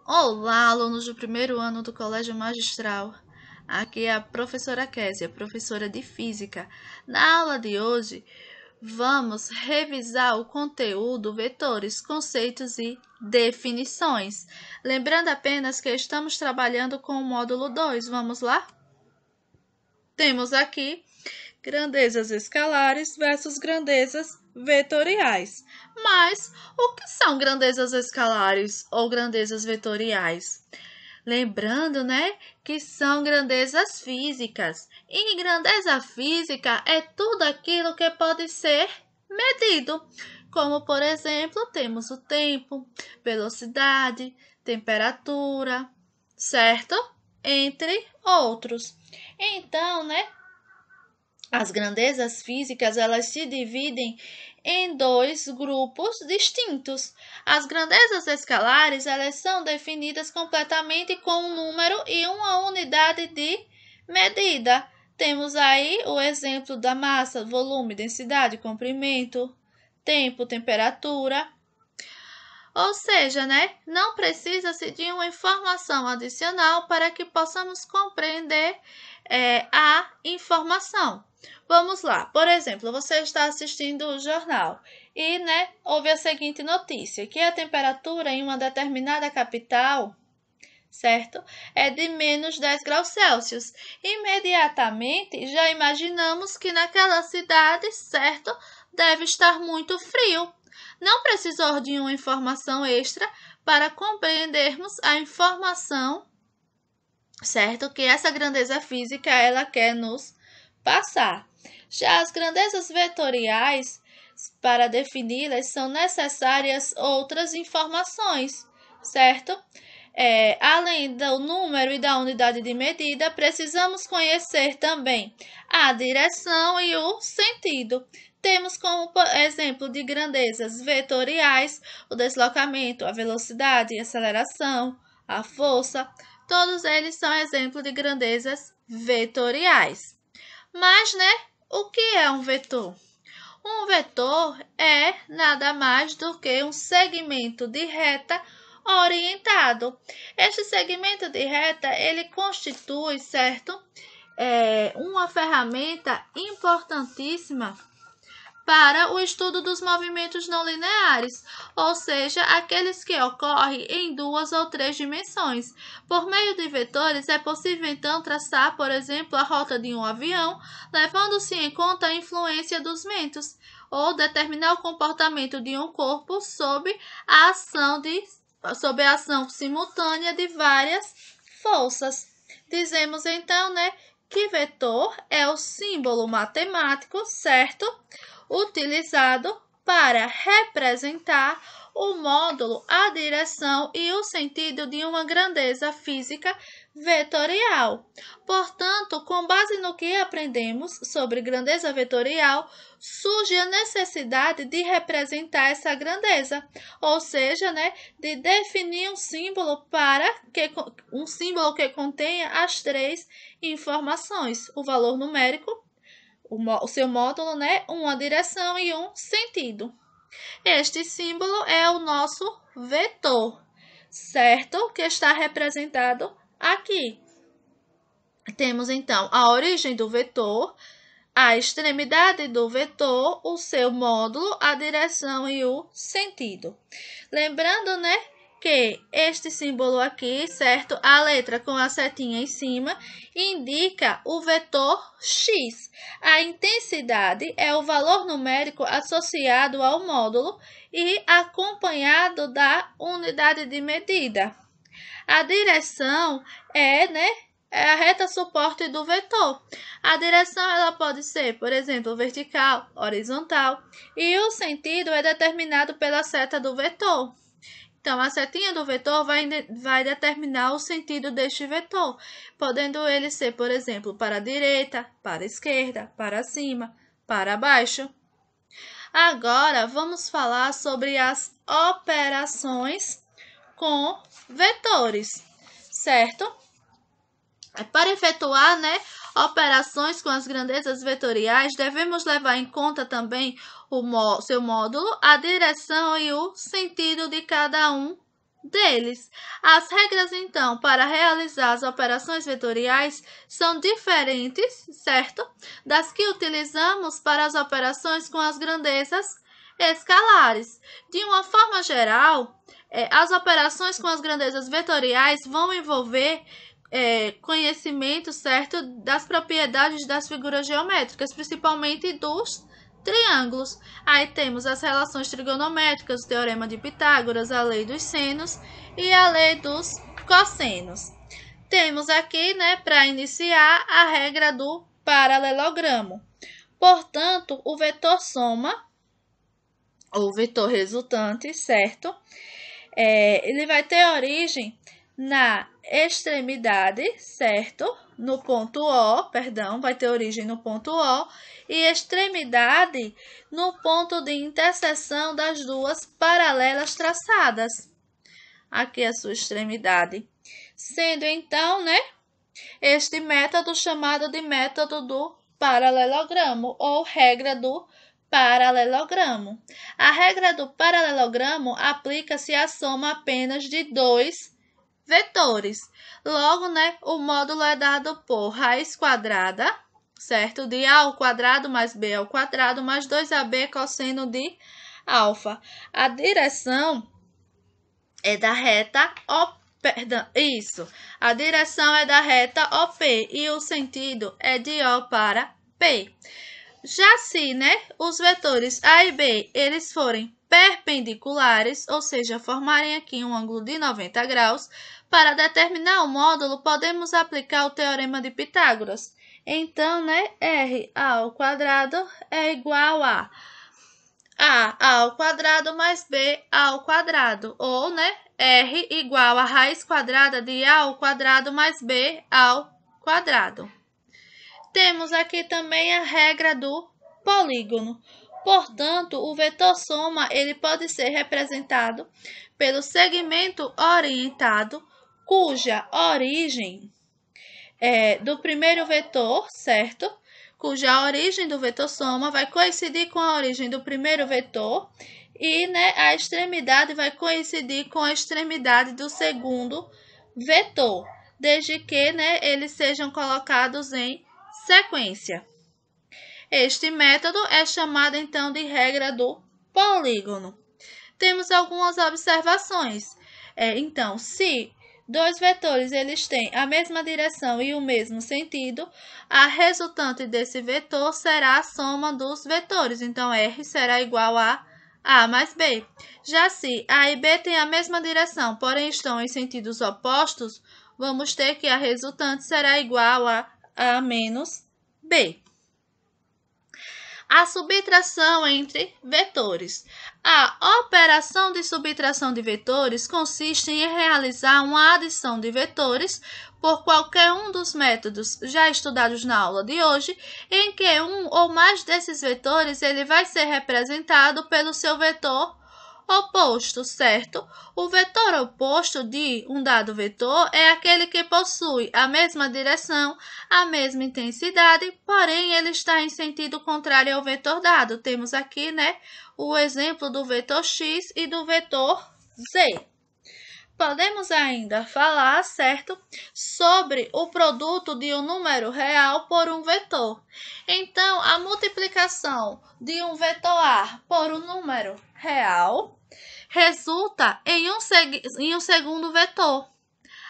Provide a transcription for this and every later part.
Olá, alunos do primeiro ano do Colégio Magistral. Aqui é a professora Késia, professora de Física. Na aula de hoje, vamos revisar o conteúdo, vetores, conceitos e definições. Lembrando apenas que estamos trabalhando com o módulo 2. Vamos lá? Temos aqui grandezas escalares versus grandezas vetoriais. Mas o que são grandezas escalares ou grandezas vetoriais? Lembrando, que são grandezas físicas. E grandeza física é tudo aquilo que pode ser medido. Como, por exemplo, temos o tempo, velocidade, temperatura, certo? Entre outros. Então, as grandezas físicas, elas se dividem em dois grupos distintos. As grandezas escalares, elas são definidas completamente com um número e uma unidade de medida. Temos aí o exemplo da massa, volume, densidade, comprimento, tempo, temperatura. Ou seja, não precisa-se de uma informação adicional para que possamos compreender a informação. Vamos lá, por exemplo, você está assistindo o jornal e houve a seguinte notícia, que a temperatura em uma determinada capital, certo, é de menos 10 graus Celsius. Imediatamente já imaginamos que naquela cidade, certo, deve estar muito frio. Não precisou de uma informação extra para compreendermos a informação, certo, que essa grandeza física ela quer nos passar. Já as grandezas vetoriais, para defini-las, são necessárias outras informações, certo? Além do número e da unidade de medida, precisamos conhecer também a direção e o sentido. Temos como exemplo de grandezas vetoriais o deslocamento, a velocidade, a aceleração, a força. Todos eles são exemplos de grandezas vetoriais. Mas, o que é um vetor? Um vetor é nada mais do que um segmento de reta orientado. Este segmento de reta, ele constitui, certo, uma ferramenta importantíssima para o estudo dos movimentos não lineares, ou seja, aqueles que ocorrem em 2 ou 3 dimensões. Por meio de vetores, é possível então traçar, por exemplo, a rota de um avião, levando-se em conta a influência dos ventos, ou determinar o comportamento de um corpo sob a ação simultânea de várias forças. Dizemos então, que vetor é o símbolo matemático, certo? Utilizado para representar o módulo, a direção e o sentido de uma grandeza física vetorial. Portanto, com base no que aprendemos sobre grandeza vetorial, surge a necessidade de representar essa grandeza, ou seja, de definir um símbolo que contenha as 3 informações: o valor numérico, o seu módulo, uma direção e um sentido. Este símbolo é o nosso vetor, certo? Que está representado aqui. Temos, então, a origem do vetor, a extremidade do vetor, o seu módulo, a direção e o sentido. Lembrando, que este símbolo aqui, certo? A letra com a setinha em cima indica o vetor x. A intensidade é o valor numérico associado ao módulo e acompanhado da unidade de medida. A direção é a reta suporte do vetor. A direção ela pode ser, por exemplo, vertical, horizontal, e o sentido é determinado pela seta do vetor. Então, a setinha do vetor vai determinar o sentido deste vetor, podendo ele ser, por exemplo, para a direita, para a esquerda, para cima, para baixo. Agora, vamos falar sobre as operações com vetores, certo? Para efetuar, operações com as grandezas vetoriais, devemos levar em conta também o seu módulo, a direção e o sentido de cada um deles. As regras, então, para realizar as operações vetoriais são diferentes, certo? Das que utilizamos para as operações com as grandezas escalares. De uma forma geral, as operações com as grandezas vetoriais vão envolver conhecimento, certo, das propriedades das figuras geométricas, principalmente dos triângulos. Aí temos as relações trigonométricas, o teorema de Pitágoras, a lei dos senos e a lei dos cossenos. Temos aqui, né, para iniciar, a regra do paralelogramo. Portanto, o vetor soma, ou vetor resultante, certo? Ele vai ter origem na extremidade, certo? No ponto O, perdão, vai ter origem no ponto O, e extremidade no ponto de interseção das duas paralelas traçadas. Aqui a sua extremidade. Sendo então, né, este método chamado de método do paralelogramo, ou regra do paralelogramo. A regra do paralelogramo aplica-se à soma apenas de dois vetores. Logo, né, o módulo é dado por raiz quadrada, certo? De A ao quadrado mais B ao quadrado mais 2AB cosseno de alfa. A direção é da reta OP. Perdão, isso. A direção é da reta OP e o sentido é de O para P. Já se, né, os vetores A e B eles forem perpendiculares, ou seja, formarem aqui um ângulo de 90 graus, para determinar o módulo, podemos aplicar o teorema de Pitágoras. Então, né, R ao quadrado é igual a ao quadrado mais B ao quadrado, ou, né, R igual a raiz quadrada de A ao quadrado mais B ao quadrado. Temos aqui também a regra do polígono. Portanto, o vetor soma ele pode ser representado pelo segmento orientado, cuja origem do primeiro vetor, certo? Cuja origem do vetor soma vai coincidir com a origem do primeiro vetor e, né, a extremidade vai coincidir com a extremidade do segundo vetor, desde que, né, eles sejam colocados em sequência. Este método é chamado então de regra do polígono. Temos algumas observações. Então, se dois vetores eles têm a mesma direção e o mesmo sentido, a resultante desse vetor será a soma dos vetores. Então, R será igual a mais B. Já se A e B têm a mesma direção, porém estão em sentidos opostos, vamos ter que a resultante será igual a menos B. A subtração entre vetores. A operação de subtração de vetores consiste em realizar uma adição de vetores por qualquer um dos métodos já estudados na aula de hoje, em que um ou mais desses vetores ele vai ser representado pelo seu vetor oposto, certo? O vetor oposto de um dado vetor é aquele que possui a mesma direção, a mesma intensidade, porém ele está em sentido contrário ao vetor dado. Temos aqui, né, o exemplo do vetor x e do vetor z. Podemos ainda falar, certo, sobre o produto de um número real por um vetor. Então, a multiplicação de um vetor A por um número real resulta em um segundo vetor,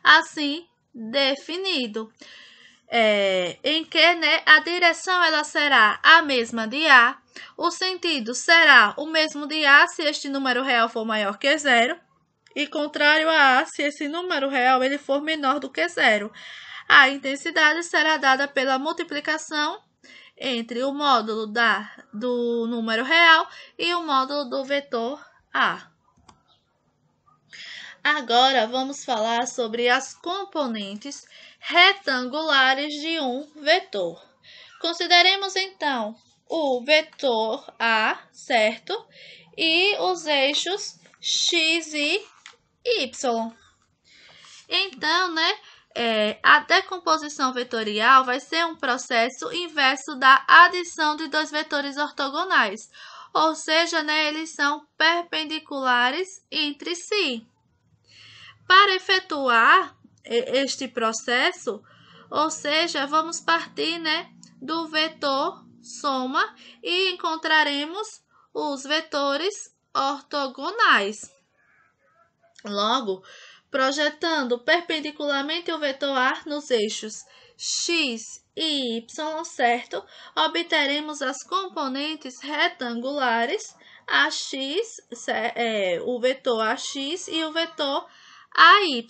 assim definido, em que, né, a direção ela será a mesma de A, o sentido será o mesmo de A se este número real for maior que zero, e contrário a A se esse número real ele for menor do que zero. A intensidade será dada pela multiplicação entre o módulo do número real e o módulo do vetor A. Agora vamos falar sobre as componentes retangulares de um vetor. Consideremos então o vetor A, certo? E os eixos x e y. Então, né, a decomposição vetorial vai ser um processo inverso da adição de dois vetores ortogonais, ou seja, né, eles são perpendiculares entre si. Para efetuar este processo, ou seja, vamos partir, né, do vetor soma e encontraremos os vetores ortogonais. Logo, projetando perpendicularmente o vetor A nos eixos x e y, certo? Obteremos as componentes retangulares AX, o vetor AX e o vetor AY.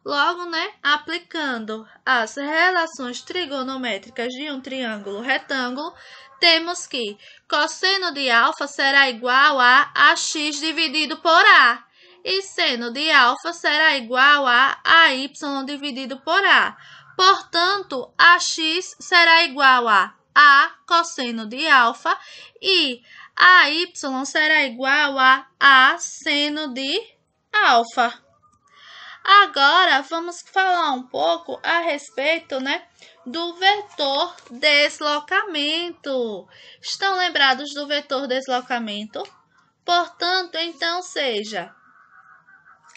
Logo, né, aplicando as relações trigonométricas de um triângulo retângulo, temos que cosseno de alfa será igual a AX dividido por A. E seno de alfa será igual a AY dividido por A. Portanto, AX será igual a cosseno de alfa e AY será igual a seno de alfa. Agora, vamos falar um pouco a respeito, né, do vetor deslocamento. Estão lembrados do vetor deslocamento? Portanto, então, seja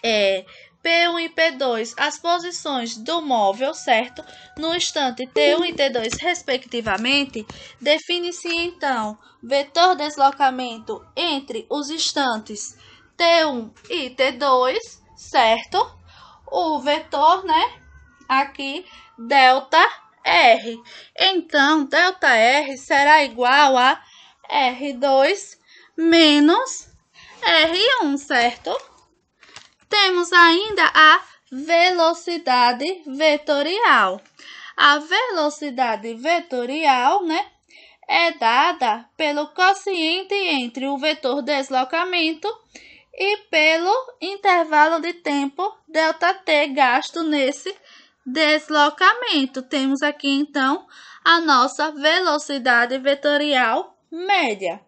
P1 e P2, as posições do móvel, certo? No instante T1 e T2, respectivamente, define-se, então, vetor deslocamento entre os instantes T1 e T2, certo? O vetor, né, aqui, delta R. Então, delta R será igual a R2 menos R1, certo? Temos ainda a velocidade vetorial. A velocidade vetorial, né, é dada pelo quociente entre o vetor deslocamento e pelo intervalo de tempo ΔT gasto nesse deslocamento. Temos aqui, então, a nossa velocidade vetorial média.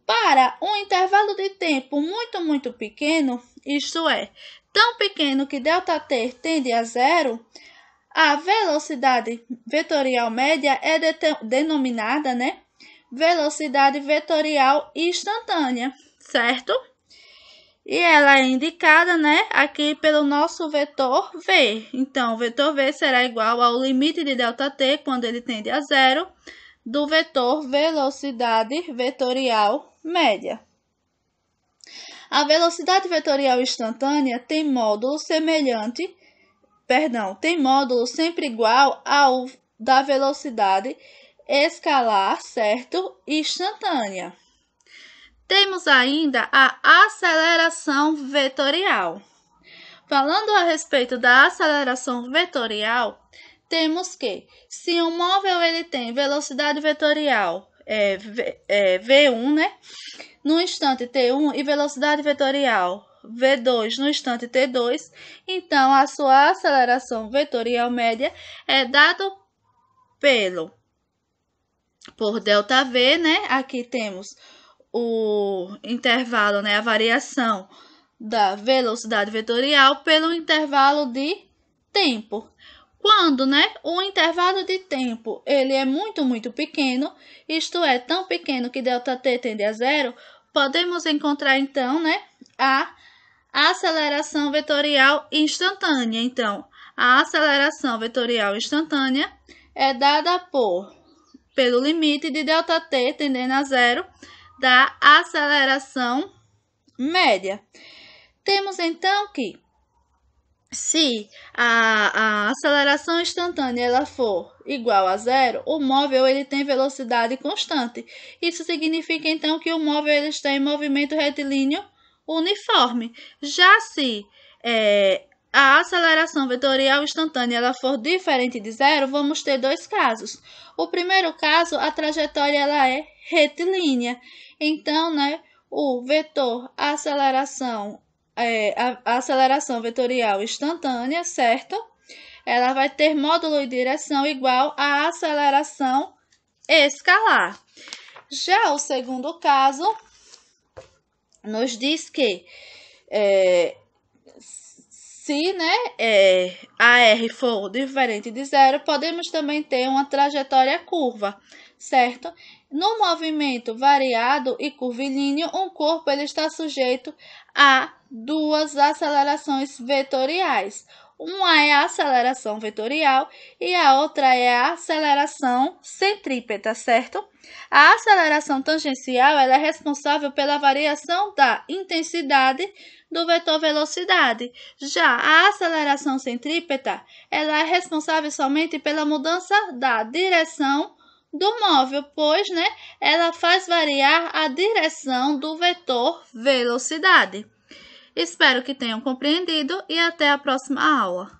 Para um intervalo de tempo muito pequeno, isto é, tão pequeno que ΔT tende a zero, a velocidade vetorial média é denominada, né, velocidade vetorial instantânea, certo? E ela é indicada, né, aqui pelo nosso vetor V. Então, o vetor V será igual ao limite de ΔT, quando ele tende a zero, do vetor velocidade vetorial média. A velocidade vetorial instantânea tem módulo tem módulo sempre igual ao da velocidade escalar, certo? Instantânea. Temos ainda a aceleração vetorial. Falando a respeito da aceleração vetorial, temos que, se um móvel ele tem velocidade vetorial V1, né, no instante T1 e velocidade vetorial V2 no instante T2, então a sua aceleração vetorial média é dada por ΔV, né? Aqui temos o intervalo, né, a variação da velocidade vetorial pelo intervalo de tempo. Quando, né, o intervalo de tempo ele é muito pequeno, isto é, tão pequeno que ΔT tende a zero, podemos encontrar, então, né, a aceleração vetorial instantânea. Então, a aceleração vetorial instantânea é dada pelo limite de ΔT tendendo a zero da aceleração média. Temos, então, que se a aceleração instantânea ela for igual a zero, o móvel ele tem velocidade constante. Isso significa, então, que o móvel ele está em movimento retilíneo uniforme. Já se a aceleração vetorial instantânea ela for diferente de zero, vamos ter dois casos. O primeiro caso, a trajetória ela é retilínea. Então, né, o vetor aceleração a aceleração vetorial instantânea, certo? Ela vai ter módulo e direção igual à aceleração escalar. Já o segundo caso nos diz que se, né, a R for diferente de zero, podemos também ter uma trajetória curva, certo? No movimento variado e curvilíneo, um corpo ele está sujeito a duas acelerações vetoriais. Uma é a aceleração vetorial e a outra é a aceleração centrípeta, certo? A aceleração tangencial ela é responsável pela variação da intensidade do vetor velocidade. Já a aceleração centrípeta ela é responsável somente pela mudança da direção do móvel, pois, ela faz variar a direção do vetor velocidade. Espero que tenham compreendido e até a próxima aula.